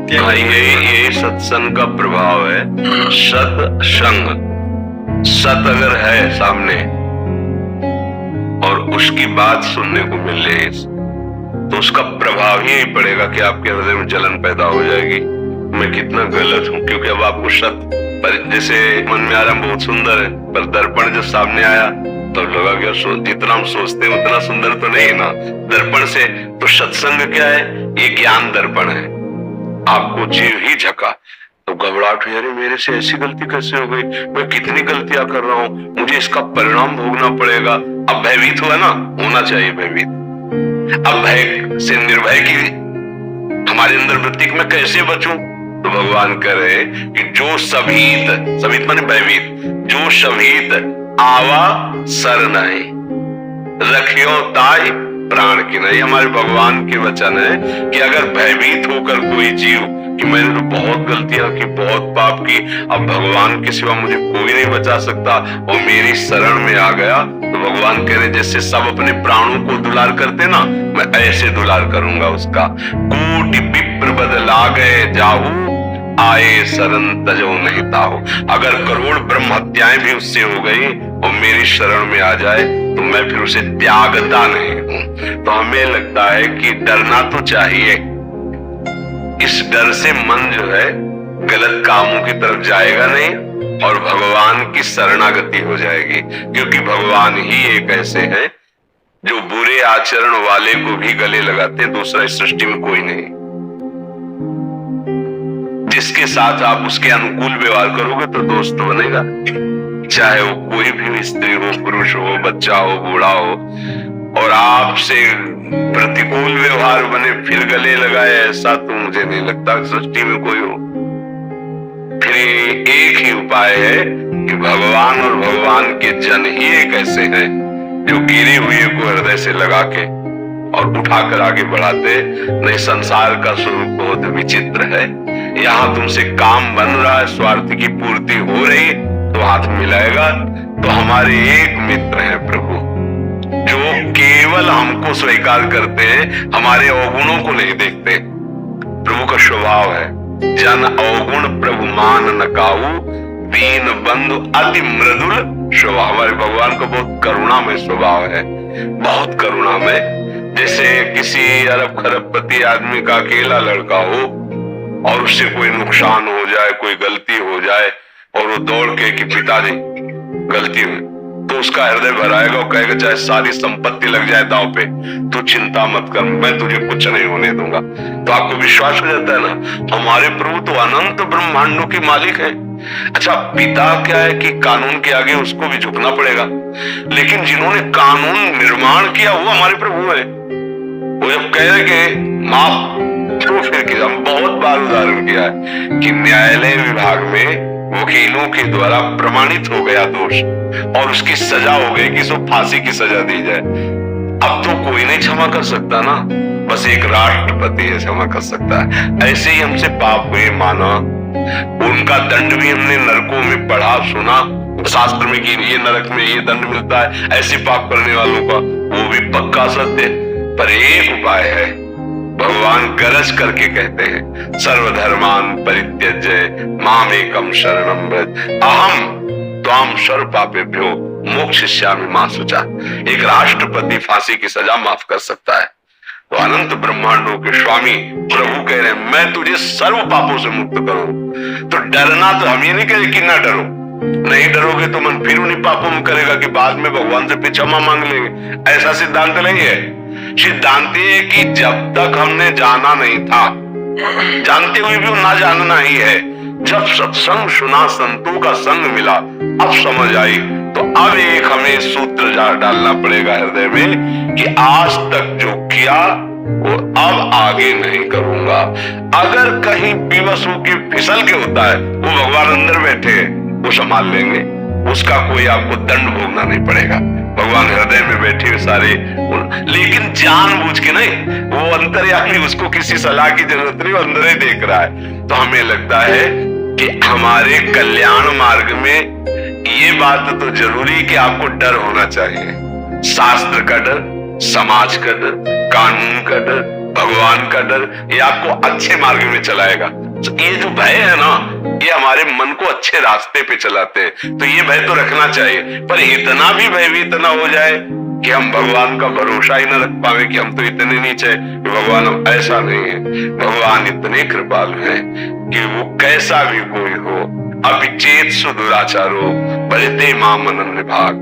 हाँ, यही सत्संग का प्रभाव है। सत्संग, सत अगर है सामने और उसकी बात सुनने को मिल रही तो उसका प्रभाव ही यही पड़ेगा कि आपके हृदय में जलन पैदा हो जाएगी, मैं कितना गलत हूं। क्योंकि अब आपको सत्य जैसे मन में आ रहा बहुत सुंदर है, पर दर्पण जब सामने आया तो लगा कि जितना हम सोचते हैं उतना सुंदर तो नहीं ना दर्पण से। तो सत्संग क्या है? ये ज्ञान दर्पण है। आपको जीव ही झका तो घबराहट हुई, अरे मेरे से ऐसी गलती कैसे हो गई, मैं कितनी गलतियां कर रहा हूं, मुझे इसका परिणाम भोगना पड़ेगा। अब भयभीत हुआ ना, होना चाहिए भयभीत। अब भय से निर्भय की हमारे अंदर वृत्ति मैं कैसे बचूं? तो भगवान कह रहे कि जो सभीत, सभीत माने भयभीत, जो सभीत आवा सर नहीं रखियो ताई प्राण की नहीं। हमारे भगवान के वचन है कि अगर भयभीत होकर कोई जीव कि मैंने तो बहुत गलतियां की, बहुत पाप की, अब भगवान के सिवा मुझे कोई नहीं बचा सकता और मेरी शरण में आ गया, तो भगवान कह रहे जैसे सब अपने प्राणों को दुलार करते ना, मैं ऐसे दुलार करूंगा उसका। कोटि विप्र बदला गए जाहू आए शरण तजो नहीं ताहू। अगर करोड़ ब्रह्म हत्याएं भी उससे हो गई और मेरी शरण में आ जाए तो मैं फिर उसे त्यागता नहीं हूं। तो हमें लगता है कि डरना तो चाहिए, इस डर से मन जो है गलत कामों की तरफ जाएगा नहीं और भगवान की शरणागति हो जाएगी। क्योंकि भगवान ही एक ऐसे हैं जो बुरे आचरण वाले को भी गले लगाते हैं, दूसरा इस सृष्टि में कोई नहीं। जिसके साथ आप उसके अनुकूल व्यवहार करोगे तो दोस्त बनेगा, चाहे वो कोई भी स्त्री हो, पुरुष हो, बच्चा हो, बूढ़ा हो। और आपसे प्रतिकूल व्यवहार बने फिर गले लगाए, ऐसा तो मुझे नहीं लगता सृष्टि में कोई हो। फिर एक ही उपाय है कि भगवान और भगवान के जन ही एक ऐसे हैं जो गिरे हुए को हृदय से लगा के और उठाकर आगे बढ़ाते। नहीं, संसार का स्वरूप बहुत विचित्र है। यहाँ तुमसे काम बन रहा है, स्वार्थ की पूर्ति हो रही तो हाथ मिलाएगा। तो हमारे एक मित्र हैं प्रभु, जो केवल हमको स्वीकार करते हैं, हमारे अवगुणों को नहीं देखते। प्रभु का स्वभाव है जन अवगुण प्रभु मान न काऊ, दीन बंधु अति मृदुल स्वभाव। हमारे भगवान का बहुत करुणामय स्वभाव है, बहुत करुणामय। जैसे किसी अरब खरबपति आदमी का अकेला लड़का हो और उससे कोई नुकसान हो जाए, कोई गलती हो जाए और वो दौड़ के कि पिताजी गलती हुई, तो उसका हृदय भराएगा और कहेगा चाहे सारी संपत्ति लग जाए दांव पे, तू चिंता मत कर, मैं तुझे कुछ नहीं होने दूंगा। तो आपको विश्वास हो जाता है ना, हमारे प्रभु तो अनंत ब्रह्मांडों के मालिक है। अच्छा, पिता क्या है कि कानून के आगे उसको भी झुकना पड़ेगा, लेकिन जिन्होंने कानून निर्माण किया वो हमारे प्रभु है। वो जब कह रहे कि माफ, तो फिर किया, बहुत बार उदाहरण किया है कि न्यायालय विभाग में वकीलों के द्वारा प्रमाणित हो गया दोष और उसकी सजा हो गई कि इसको फांसी की सजा दी जाए। अब तो कोई नहीं क्षमा कर सकता ना, बस एक राष्ट्रपति है क्षमा कर सकता है। ऐसे ही हमसे पाप हुए माना, उनका दंड भी हमने नरकों में पढ़ा सुना शास्त्र में कि ये नरक में ये दंड मिलता है ऐसे पाप करने वालों का, वो भी पक्का सत्य। पर एक उपाय है, भगवान गरज करके कहते हैं सर्वधर्मान परित्यज्य मामेकम शरणं व्रज अहम त्वां सर्व पापेभ्यो मोक्षयिष्यामि मा शुचा। एक राष्ट्रपति फांसी की सजा माफ कर सकता है, तो अनंत ब्रह्मांडों के स्वामी प्रभु कह रहे हैं मैं तुझे सर्व पापों से मुक्त करूं। तो डरना तो हम ये नहीं कह रहे कि ना डरो, नहीं डरोगे तो मन फिर उन्हीं पापों में करेगा कि बाद में भगवान से क्षमा मांग लेंगे, ऐसा सिद्धांत नहीं है। सिद्धांत है कि जब तक हमने जाना नहीं था, जानते हुए भी ना जानना ही है। जब सत्संग सुना, संतों का संग मिला, अब समझ आई, तो अब एक हमें सूत्र डालना पड़ेगा हृदय में कि आज तक जो किया वो अब आगे नहीं करूंगा। अगर कहीं विवश होकर फिसल के होता है, वो भगवान अंदर बैठे वो संभाल लेंगे, उसका कोई आपको दंड भोगना नहीं पड़ेगा। भगवान हृदय में बैठे हुए सारे, लेकिन जानबूझ के नहीं, वो अंतर्यामी, उसको किसी सलाह की जरूरत नहीं, वो अंदर ही देख रहा है। तो हमें लगता है कि हमारे कल्याण मार्ग में ये बात तो जरूरी कि आपको डर होना चाहिए। शास्त्र का डर, समाज का डर, कानून का डर, भगवान का डर ये आपको अच्छे मार्ग में चलाएगा। तो ये जो भय है ना, ये हमारे मन को अच्छे रास्ते पे चलाते हैं। तो ये भय तो रखना चाहिए, पर इतना भी भयभीत ना हो जाए कि हम भगवान का भरोसा ही न रख पावे कि हम तो इतने नीचे कि भगवान ऐसा नहीं है। भगवान इतने कृपालु हैं कि वो कैसा भी कोई हो, अभिचेत सुदुराचारो भजते माम अनन्य भाग।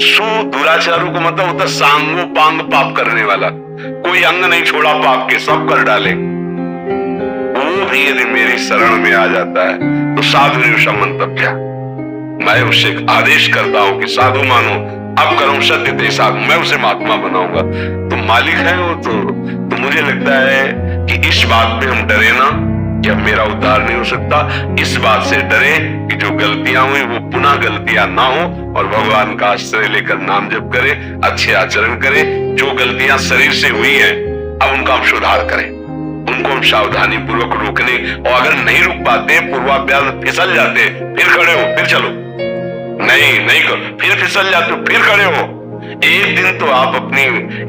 सुदुराचारो को मतलब होता सांगो पांग पाप करने वाला, कोई अंग नहीं छोड़ा पाप के, सब कर डाले। वो भी यदि मेरी शरण में आ जाता है तो साधु समंतव्य, मैं उसे आदेश करता हूं कि साधु मानो, अब करूं सत्य दे साधु, मैं उसे महात्मा बनाऊंगा। तो मालिक है वो तो मुझे लगता है कि इस बात में हम डरे ना कि अब मेरा उद्धार नहीं हो सकता। इस बात से डरे कि जो गलतियां हुई वो पुनः गलतियां ना हो, और भगवान का आश्रय लेकर नाम जप करे, अच्छे आचरण करे। जो गलतियां शरीर से हुई है अब उनका हम सुधार करें, उनको हम सावधानी पूर्वक रोकने, और अगर नहीं रुक पाते, पूर्वाभ्यास फिसल जाते, फिर खड़े हो, फिर चलो, नहीं करो, फिर फिसल जाते हो, फिर खड़े हो। एक दिन तो आप अपनी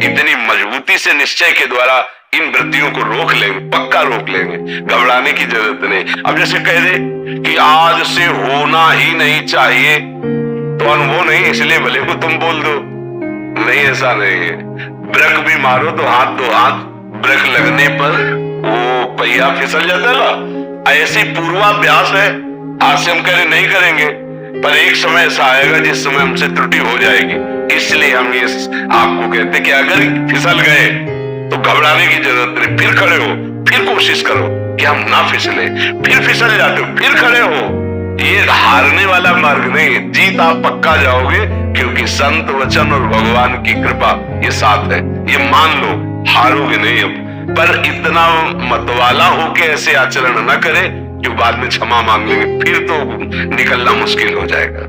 इतनी मजबूती से निश्चय के द्वारा इन वृत्तियों को रोक लेंगे, पक्का रोक लेंगे, घबराने की जरूरत नहीं। अब जैसे कह दे कि आज से होना ही नहीं चाहिए, तो अनुभव नहीं इसलिए भले को तुम बोल दो, नहीं ऐसा नहीं है। ब्रेक भी मारो तो हाथ ब्रेक लगने पर वो पहिया फिसल जाता है ना, ऐसी पूर्वाभ्यास है। आज से हम कह नहीं करेंगे, पर एक समय ऐसा आएगा जिस समय हमसे त्रुटि हो जाएगी। इसलिए हम ये आपको कहते कि अगर फिसल गए तो घबराने की जरूरत नहीं, फिर खड़े हो, फिर कोशिश करो कि हम ना फिसले, फिर फिसल जाते हो, फिर खड़े हो। ये हारने वाला मार्ग नहीं, जीत आप पक्का जाओगे, क्योंकि संत वचन और भगवान की कृपा ये साथ है, ये मान लो, हारोगे नहीं। अब पर इतना मतवाला होके ऐसे आचरण न करे जो बाद में क्षमा मांग लेंगे, फिर तो निकलना मुश्किल हो जाएगा।